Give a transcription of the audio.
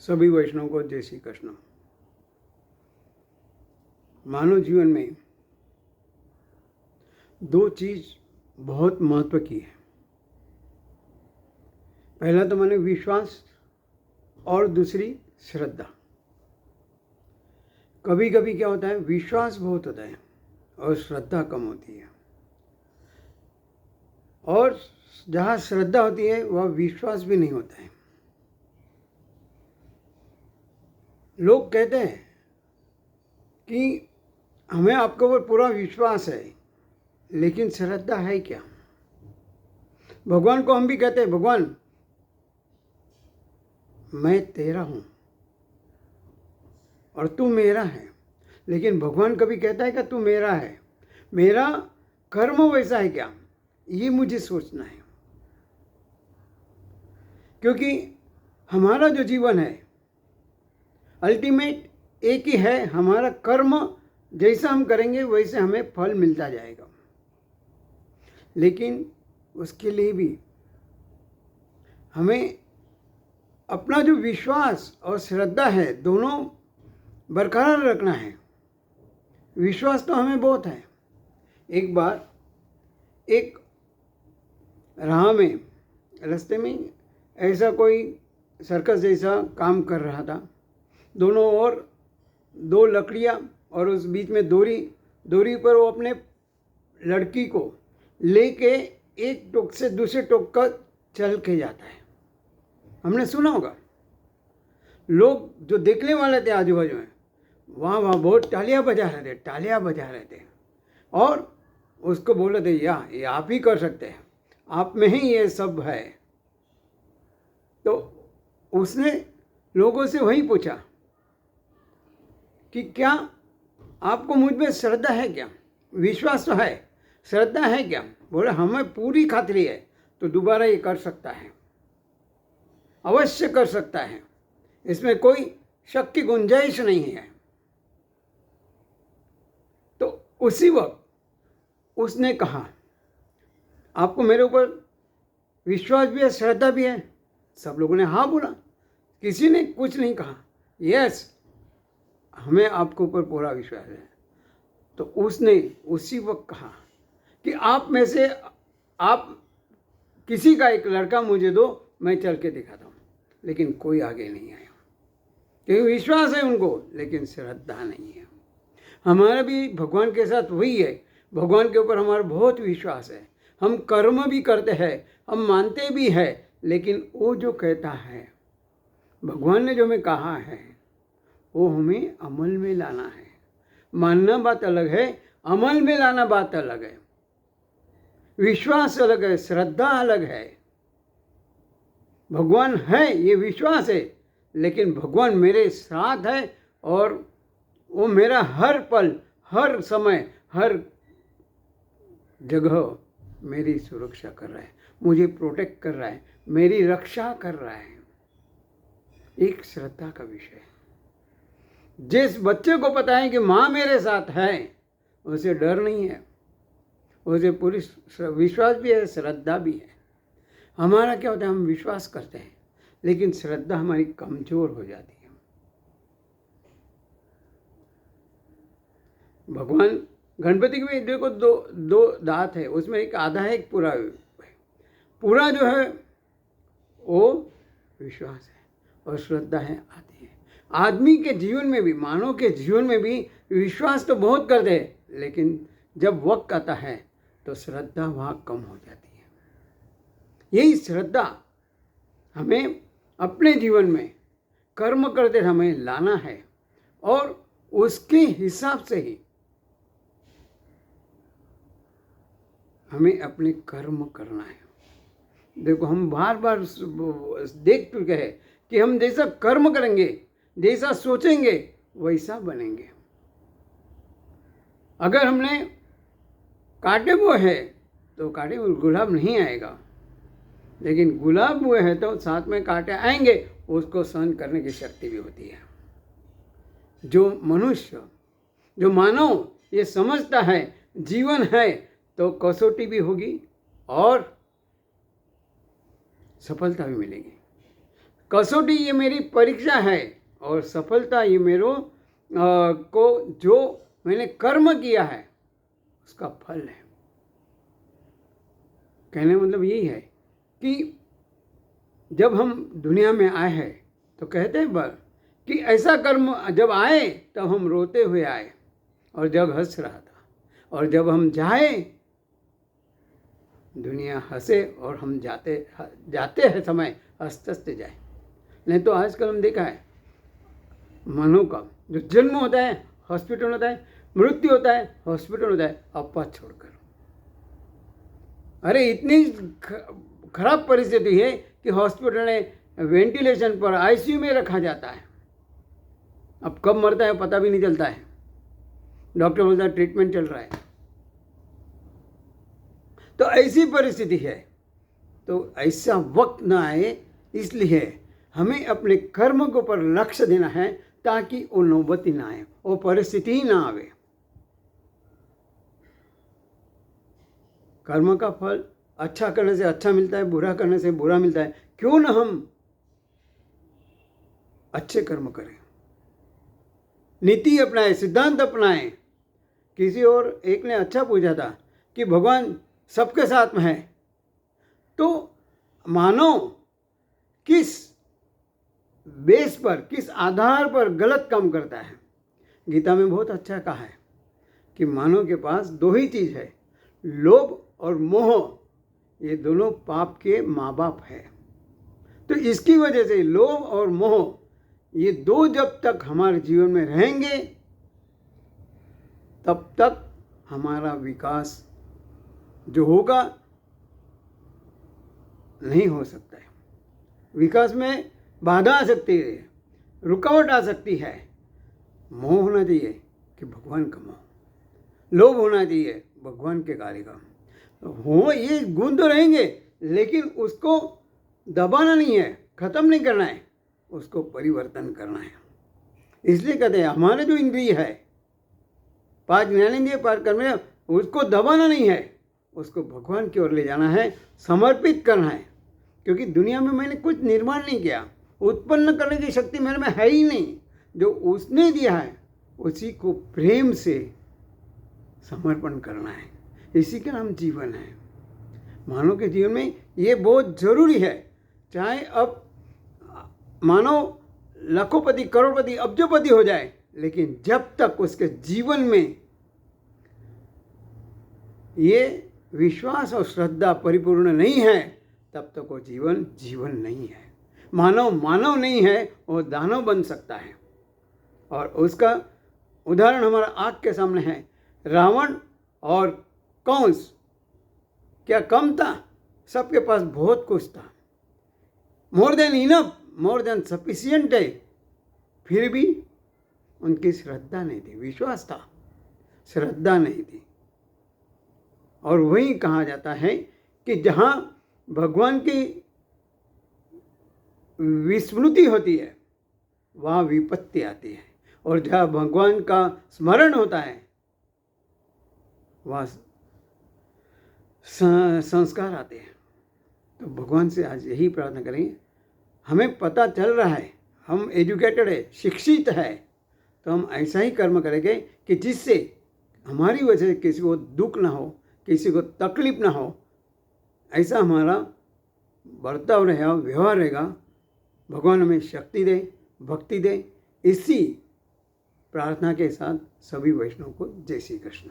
सभी वैष्णव को जय श्री कृष्ण। मानव जीवन में दो चीज बहुत महत्व की है। पहला तो माने विश्वास और दूसरी श्रद्धा। कभी कभी क्या होता है, विश्वास बहुत होता है और श्रद्धा कम होती है, और जहाँ श्रद्धा होती है वह विश्वास भी नहीं होता है। लोग कहते हैं कि हमें आपके ऊपर पूरा विश्वास है, लेकिन श्रद्धा है क्या? भगवान को हम भी कहते हैं, भगवान मैं तेरा हूँ और तू मेरा है, लेकिन भगवान कभी कहता है कि तू मेरा है? मेरा कर्म वैसा है क्या, ये मुझे सोचना है। क्योंकि हमारा जो जीवन है अल्टीमेट एक ही है, हमारा कर्म जैसा हम करेंगे वैसे हमें फल मिलता जाएगा। लेकिन उसके लिए भी हमें अपना जो विश्वास और श्रद्धा है दोनों बरकरार रखना है। विश्वास तो हमें बहुत है। एक बार एक राह में, रास्ते में ऐसा कोई सर्कस जैसा काम कर रहा था। दोनों ओर दो लकड़ियाँ और उस बीच में डोरी पर वो अपने लड़की को लेके एक टोक से दूसरे टोक का चल के जाता है। हमने सुना होगा। लोग जो देखने वाले थे आजू बाजू में, वहाँ बहुत तालियां बजा रहे थे और उसको बोले थे, ये आप ही कर सकते हैं, आप में ही ये सब है। तो उसने लोगों से वही पूछा कि क्या आपको मुझ में श्रद्धा है क्या? विश्वास तो है, श्रद्धा है क्या? बोले हमें पूरी खातिरी है, तो दोबारा ये कर सकता है, अवश्य कर सकता है, इसमें कोई शक की गुंजाइश नहीं है। तो उसी वक्त उसने कहा, आपको मेरे ऊपर विश्वास भी है, श्रद्धा भी है? सब लोगों ने हाँ बोला, किसी ने कुछ नहीं कहा। यस, हमें आपके ऊपर पूरा विश्वास है। तो उसने उसी वक्त कहा कि आप में से आप किसी का एक लड़का मुझे दो, मैं चल के दिखाता हूँ। लेकिन कोई आगे नहीं आया, क्योंकि विश्वास है उनको, लेकिन श्रद्धा नहीं है। हमारा भी भगवान के साथ वही है। भगवान के ऊपर हमारा बहुत विश्वास है, हम कर्म भी करते हैं, हम मानते भी हैं, लेकिन वो जो कहता है, भगवान ने जो हमें कहा है, वो हमें अमल में लाना है। मानना बात अलग है, अमल में लाना बात अलग है। विश्वास अलग है, श्रद्धा अलग है। भगवान है ये विश्वास है, लेकिन भगवान मेरे साथ है और वो मेरा हर पल, हर समय, हर जगह मेरी सुरक्षा कर रहा है, मुझे प्रोटेक्ट कर रहा है, मेरी रक्षा कर रहा है। एक श्रद्धा का विषय है। जिस बच्चे को पता है कि माँ मेरे साथ है, उसे डर नहीं है, उसे पूरी विश्वास भी है, श्रद्धा भी है। हमारा क्या होता है, हम विश्वास करते हैं, लेकिन श्रद्धा हमारी कमजोर हो जाती है। भगवान गणपति के भी देखो दो दांत है, उसमें एक आधा है, एक पूरा है। पूरा जो है वो विश्वास है और श्रद्धा है आती है। आदमी के जीवन में भी, मानव के जीवन में भी विश्वास तो बहुत करते हैं, लेकिन जब वक्त आता है तो श्रद्धा वहाँ कम हो जाती है। यही श्रद्धा हमें अपने जीवन में कर्म करते हमें लाना है और उसके हिसाब से ही हमें अपने कर्म करना है। देखो, हम बार बार देख चुके हैं कि हम जैसा कर्म करेंगे, जैसा सोचेंगे, वैसा बनेंगे। अगर हमने काटे हुए है तो काटे हुए गुलाब नहीं आएगा, लेकिन गुलाब हुए है तो साथ में कांटे आएंगे, उसको सहन करने की शक्ति भी होती है। जो मनुष्य, जो मानव ये समझता है जीवन है तो कसौटी भी होगी और सफलता भी मिलेगी। कसौटी ये मेरी परीक्षा है और सफलता ये मेरे को जो मैंने कर्म किया है उसका फल है। कहने का मतलब यही है कि जब हम दुनिया में आए हैं तो कहते हैं कि ऐसा कर्म जब आए तब हम रोते हुए आए और जग हंस रहा था, और जब हम जाए दुनिया हंसे और हम जाते हैं समय हंसते हंसते जाए। नहीं तो आजकल हम देखा है मनो का जो जन्म होता है हॉस्पिटल होता है, मृत्यु होता है हॉस्पिटल होता है, अपवाद छोड़कर। अरे इतनी खराब परिस्थिति है कि हॉस्पिटल में वेंटिलेशन पर आईसीयू में रखा जाता है। अब कब मरता है पता भी नहीं चलता है, डॉक्टर बोलता है ट्रीटमेंट चल रहा है। तो ऐसी परिस्थिति है, तो ऐसा वक्त ना आए इसलिए हमें अपने कर्म के ऊपर लक्ष्य देना है ताकि वो नौबती ना आए, वो परिस्थिति ही ना आवे। कर्म का फल अच्छा करने से अच्छा मिलता है, बुरा करने से बुरा मिलता है। क्यों ना हम अच्छे कर्म करें, नीति अपनाएं, सिद्धांत अपनाएं। किसी और एक ने अच्छा पूछा था कि भगवान सबके साथ में है तो मानव किस बेस पर, किस आधार पर गलत काम करता है। गीता में बहुत अच्छा कहा है कि मानव के पास दो ही चीज़ है, लोभ और मोह। ये दोनों पाप के माँ बाप है। तो इसकी वजह से लोभ और मोह ये दो जब तक हमारे जीवन में रहेंगे तब तक हमारा विकास जो होगा नहीं हो सकता है। विकास में बाधा आ सकती है, रुकावट आ सकती है। मोह होना चाहिए कि भगवान का मोह, लोभ होना चाहिए भगवान के कार्य का हो। ये गुण तो रहेंगे लेकिन उसको दबाना नहीं है, ख़त्म नहीं करना है, उसको परिवर्तन करना है। इसलिए कहते हैं हमारे जो इंद्रिय है, 5 ज्ञानेंद्रिय पार करने, उसको दबाना नहीं है, उसको भगवान की ओर ले जाना है, समर्पित करना है। क्योंकि दुनिया में मैंने कुछ निर्माण नहीं किया, उत्पन्न करने की शक्ति मेरे में है ही नहीं। जो उसने दिया है उसी को प्रेम से समर्पण करना है। इसी का नाम जीवन है। मानव के जीवन में ये बहुत जरूरी है। चाहे अब मानव लाखोंपति, करोड़पति, अब्जोपति हो जाए, लेकिन जब तक उसके जीवन में ये विश्वास और श्रद्धा परिपूर्ण नहीं है तब तक वो जीवन जीवन नहीं है। मानव नहीं है, वो दानव बन सकता है। और उसका उदाहरण हमारा आँख के सामने है। रावण और कंस क्या कम था? सबके पास बहुत कुछ था, more than enough, more than sufficient है। फिर भी उनकी श्रद्धा नहीं थी, विश्वास था, श्रद्धा नहीं थी। और वही कहा जाता है कि जहाँ भगवान की विस्मृति होती है वहाँ विपत्ति आती है, और जहाँ भगवान का स्मरण होता है वहाँ संस्कार आते हैं। तो भगवान से आज यही प्रार्थना करेंगे, हमें पता चल रहा है, हम एजुकेटेड है, शिक्षित है, तो हम ऐसा ही कर्म करेंगे कि जिससे हमारी वजह से किसी को दुख ना हो, किसी को तकलीफ ना हो। ऐसा हमारा बर्ताव रहेगा, व्यवहार रहेगा। भगवान हमें शक्ति दे, भक्ति दे। इसी प्रार्थना के साथ सभी वैष्णव को जय श्री कृष्ण।